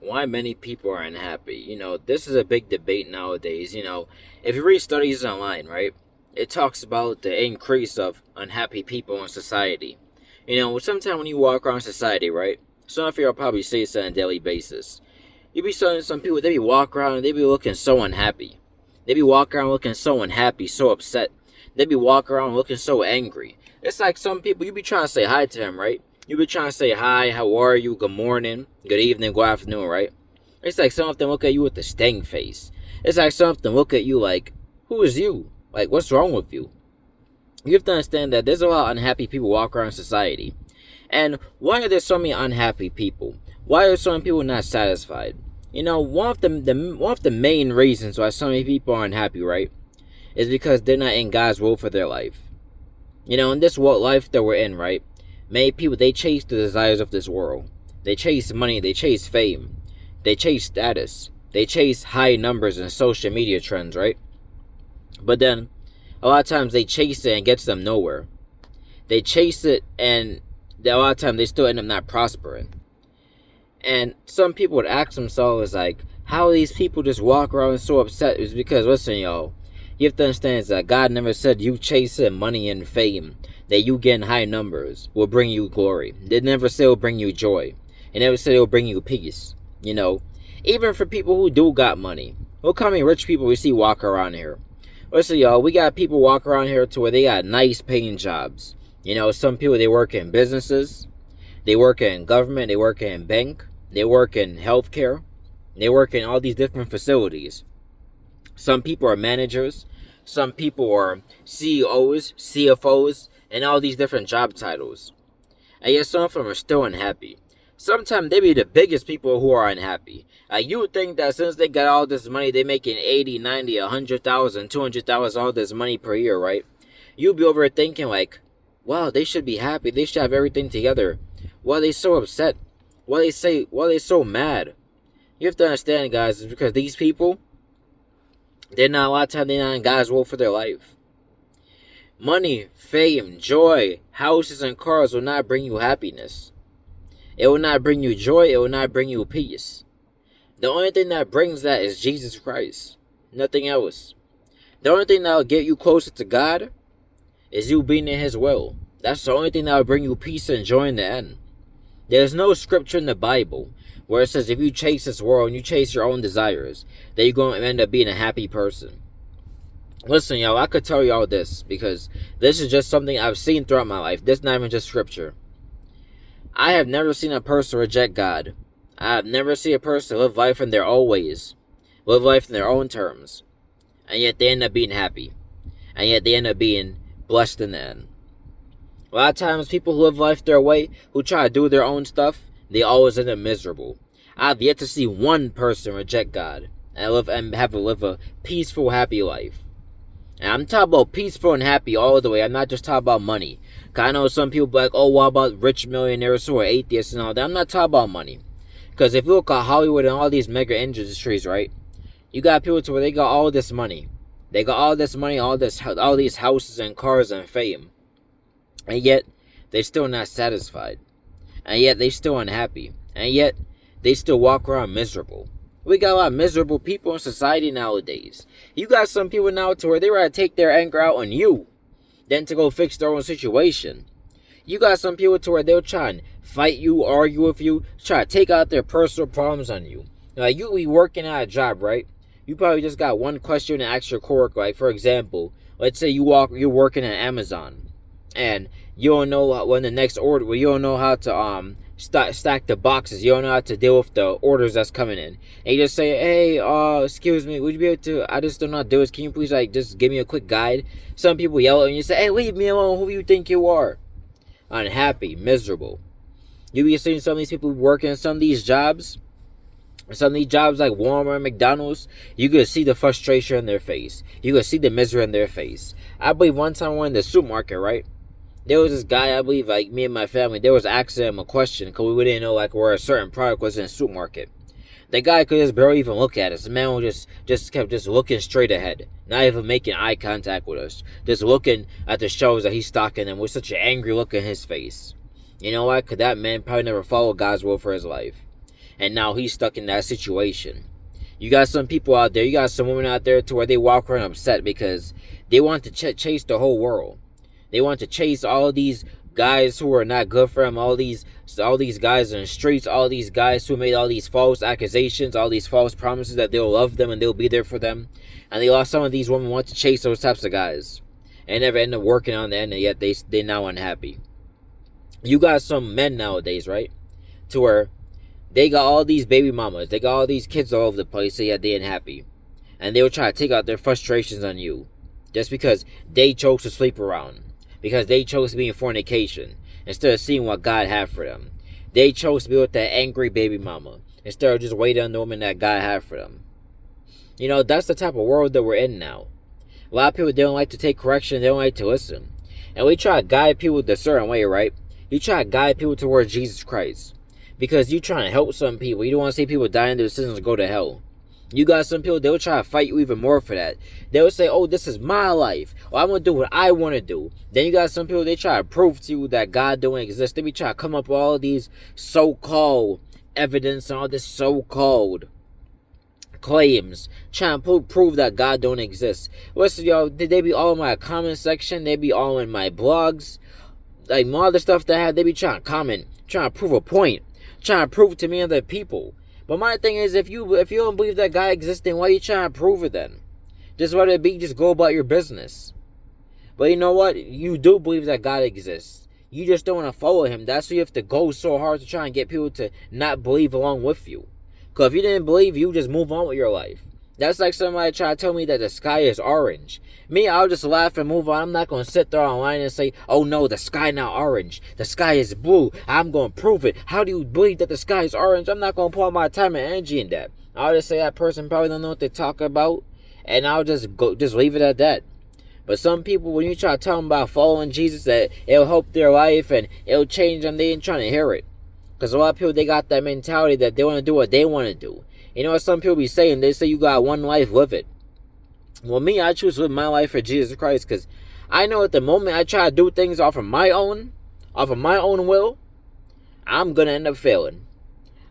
Why many people are unhappy. This is a big debate nowadays. If you read studies online, right, it talks about the increase of unhappy people in society. Sometimes when you walk around society, right, some of you will probably see this on a daily basis. You be seeing some people, they be walking around and they be looking so unhappy. They be walking around looking so unhappy, so upset. They be walking around looking so angry. It's like some people, you be trying to say hi to them, right? You be trying to say hi, how are you, good morning, good evening, good afternoon, right? It's like some of them look at you with a sting face. It's like some of them look at you like, who is you? Like, what's wrong with you? You have to understand that there's a lot of unhappy people walk around society. And why are there so many unhappy people? Why are some people not satisfied? One of the main reasons why so many people are unhappy, right, is because they're not in God's will for their life. In this world life that we're in, right, many people, they chase the desires of this world. They chase money, they chase fame, they chase status, they chase high numbers and social media trends, right? But then, a lot of times they chase it and gets them nowhere. They chase it and a lot of times they still end up not prospering. And some people would ask themselves, like, how these people just walk around so upset? It's because, listen, y'all, you have to understand is that God never said you chasing money and fame, that you getting high numbers will bring you glory. They never say it will bring you joy. It never said it will bring you peace. Even for people who do got money. Look how many rich people we see walk around here. Listen, y'all, we got people walk around here to where they got nice paying jobs. Some people, they work in businesses. They work in government. They work in bank. They work in healthcare. They work in all these different facilities. Some people are managers. Some people are CEOs, CFOs, and all these different job titles. And yet some of them are still unhappy. Sometimes they be the biggest people who are unhappy. Like, you would think that since they got all this money, they making 80, 90, 100,000, 200,000, all this money per year, right? You'd be over thinking like, wow, they should be happy. They should have everything together. Why are they so upset? Why are they so mad? You have to understand, guys, is because these people, they're not, a lot of time, they're not in God's will for their life. Money, fame, joy, houses, and cars will not bring you happiness. It will not bring you joy. It will not bring you peace. The only thing that brings that is Jesus Christ. Nothing else. The only thing that will get you closer to God is you being in His will. That's the only thing that will bring you peace and joy in the end. There's no scripture in the Bible where it says if you chase this world and you chase your own desires, that you're going to end up being a happy person. Listen, y'all, I could tell y'all this because this is just something I've seen throughout my life. This is not even just scripture. I have never seen a person reject God. I have never seen a person live life in their own ways, live life in their own terms, and yet they end up being happy, and yet they end up being blessed in the end. A lot of times people who live life their way, who try to do their own stuff, they always end up miserable. I've yet to see one person reject God and live a peaceful, happy life. And I'm talking about peaceful and happy all the way. I'm not just talking about money. Cause I know some people be like, oh, what about rich millionaires who are atheists and all that? I'm not talking about money. Because if you look at Hollywood and all these mega industries, right? You got people to where they got all this money. They got all this money, all these houses and cars and fame. And yet, they're still not satisfied. And yet, they're still unhappy. And yet, they still walk around miserable. We got a lot of miserable people in society nowadays. You got some people now to where they rather take their anger out on you than to go fix their own situation. You got some people to where they'll try and fight you, argue with you, try to take out their personal problems on you. Like, you be working at a job, right? You probably just got one question to ask your coworker. Like, for example, let's say you're working at Amazon, and you don't know when the next order. Well, you don't know how to stack the boxes. You don't know how to deal with the orders that's coming in. And you just say, hey, excuse me, would you be able to, I just don't know how to do this. Can you please, like, just give me a quick guide? Some people yell at you and you say, hey, leave me alone. Who do you think you are? Unhappy, miserable. You be seeing some of these people working some of these jobs. Some of these jobs like Walmart, McDonald's, you could see the frustration in their face. You could see the misery in their face. I believe one time we were in the supermarket, right? There was this guy, I believe, like me and my family, there was asking him a question because we didn't know like where a certain product was in the supermarket. The guy could just barely even look at us. The man was just kept looking straight ahead, not even making eye contact with us, just looking at the shelves that he's stocking them with such an angry look in his face. You know why? Because that man probably never followed God's will for his life. and now he's stuck in that situation. You got some people out there, you got some women out there to where they walk around upset because they want to chase the whole world. They want to chase all these guys who are not good for them, all these guys in the streets, all these guys who made all these false accusations, all these false promises that they'll love them and they'll be there for them. And they lost some of these women want to chase those types of guys and never end up working on the end, and yet they're now unhappy. You got some men nowadays, right? To where they got all these baby mamas, they got all these kids all over the place, so yet they ain't happy. And they'll try to take out their frustrations on you just because they chose to sleep around. Because they chose to be in fornication instead of seeing what God had for them. They chose to be with that angry baby mama instead of just waiting on the woman that God had for them. You know, that's the type of world that we're in now. A lot of people, they don't like to take correction, they don't like to listen. And we try to guide people a certain way, right? You try to guide people towards Jesus Christ. Because you trying to help some people. You don't want to see people die in their sins and go to hell. You got some people, they'll try to fight you even more for that. They'll say, oh, this is my life. Or I'm going to do what I want to do. Then you got some people, they try to prove to you that God don't exist. They be trying to come up with all these so-called evidence and all this so-called claims. Trying to prove that God don't exist. Listen, y'all, they be all in my comment section. They be all in my blogs. Like, all the stuff they have, they be trying to comment. Trying to prove a point. Trying to prove it to me and other people. But my thing is, if you don't believe that God exists, then why are you trying to prove it then? Just let it be, just go about your business. But you know what? You do believe that God exists. You just don't want to follow him. That's why you have to go so hard to try and get people to not believe along with you. Because if you didn't believe, you just move on with your life. That's like somebody trying to tell me that the sky is orange. Me, I'll just laugh and move on. I'm not going to sit there online and say, oh no, the sky not orange. The sky is blue. I'm going to prove it. How do you believe that the sky is orange? I'm not going to put my time and energy in that. I'll just say that person probably don't know what they're talking about. And I'll just leave it at that. But some people, when you try to tell them about following Jesus, that it'll help their life and it'll change them, they ain't trying to hear it. Because a lot of people, they got that mentality that they want to do what they want to do. You know what some people be saying? They say you got one life, live it. Well, me, I choose to live my life for Jesus Christ, because I know at the moment I try to do things off of my own will, I'm going to end up failing.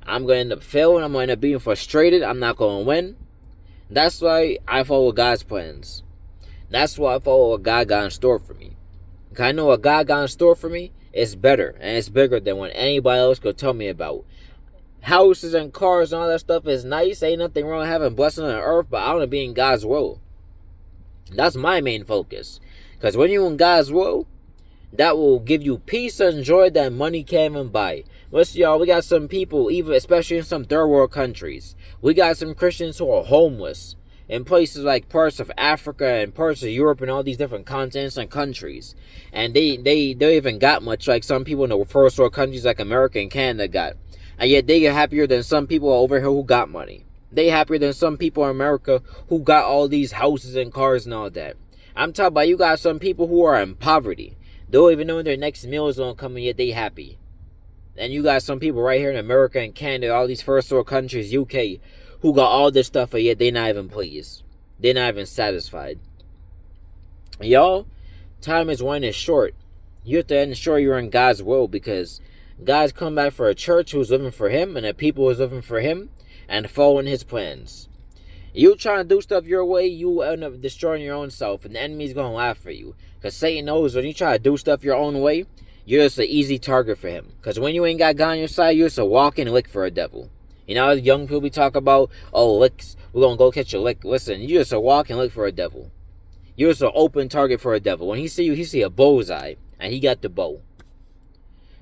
I'm going to end up failing. I'm going to end up being frustrated. I'm not going to win. That's why I follow God's plans. That's why I follow what God got in store for me. Because I know what God got in store for me is better, and it's bigger than what anybody else could tell me about. Houses and cars and all that stuff is nice. Ain't nothing wrong with having blessings on earth, but I want to be in God's will. That's my main focus. Because when you're in God's will, that will give you peace and joy that money can't even buy. Listen, y'all, we got some people, even especially in some third world countries. We got some Christians who are homeless in places like parts of Africa and parts of Europe and all these different continents and countries. And they even got much like some people in the first world countries like America and Canada got. And yet they are happier than some people over here who got money. They happier than some people in America who got all these houses and cars and all that. I'm talking about you got some people who are in poverty. They don't even know when their next meal is going to come, and yet they happy. And you got some people right here in America and Canada, all these first world countries, UK, who got all this stuff, and yet they're not even pleased. They're not even satisfied. Y'all, time is winding short. You have to ensure you're in God's will, because God's come back for a church who's living for him and a people who's living for him and following his plans. You trying to do stuff your way, you end up destroying your own self, and the enemy's going to laugh at you. Because Satan knows when you try to do stuff your own way, you're just an easy target for him. Because when you ain't got God on your side, you're just a walking lick for a devil. You know, young people be talking about, oh, licks, we're going to go catch a lick. Listen, you're just a walking lick for a devil. You're just an open target for a devil. When he see you, he see a bullseye, and he got the bow.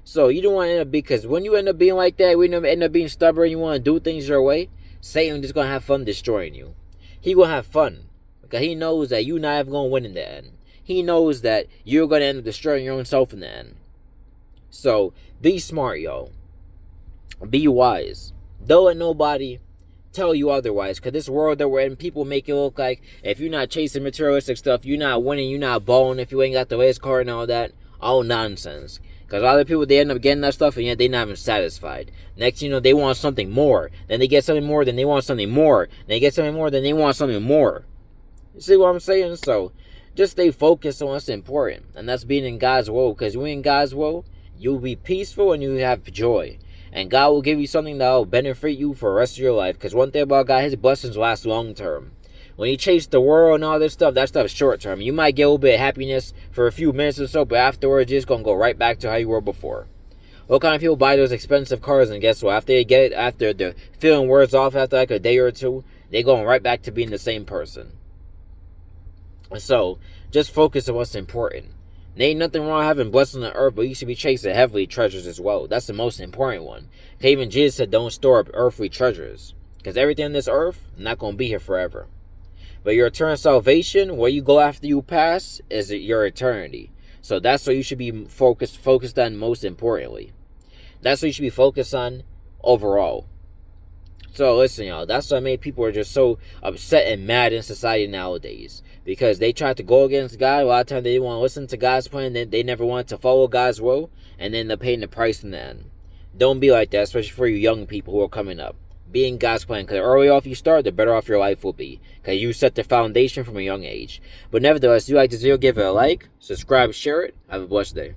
So you don't want to end up, because when you end up being like that, when you end up being stubborn, you want to do things your way, Satan is going to have fun destroying you. He going to have fun, because he knows that you're not even going to win in the end. He knows that you're going to end up destroying your own self in the end. So be smart, yo. Be wise. Don't let nobody tell you otherwise, because this world that we're in, people make it look like if you're not chasing materialistic stuff, you're not winning, you're not balling, if you ain't got the latest car and all that. All nonsense. Because a lot of people, they end up getting that stuff, and yet they're not even satisfied. Next, you know, they want something more. Then they get something more, then they want something more. Then they get something more, then they want something more. You see what I'm saying? So, just stay focused on what's important. And that's being in God's will. Because when you're in God's will, you'll be peaceful and you have joy. And God will give you something that will benefit you for the rest of your life. Because one thing about God, his blessings last long term. When you chase the world and all this stuff, that stuff is short term. You might get a little bit of happiness for a few minutes or so, but afterwards, you're just going to go right back to how you were before. What kind of people buy those expensive cars, and guess what? After they get it, after the feeling wears off after like a day or two, they going right back to being the same person. So, just focus on what's important. There ain't nothing wrong having blessings on earth, but you should be chasing heavenly treasures as well. That's the most important one. Even Jesus said, don't store up earthly treasures. Because everything on this earth, not going to be here forever. But your eternal salvation, where you go after you pass, is your eternity. So that's what you should be focused on most importantly. That's what you should be focused on overall. So listen, y'all, that's why many people are just so upset and mad in society nowadays. Because they try to go against God. A lot of times they want to listen to God's plan. They never want to follow God's will. And then they're paying the price in the end. Don't be like that, especially for you young people who are coming up. Be in God's plan. Because the earlier off you start, the better off your life will be. Because you set the foundation from a young age. But nevertheless, if you like this video, give it a like, subscribe, share it. Have a blessed day.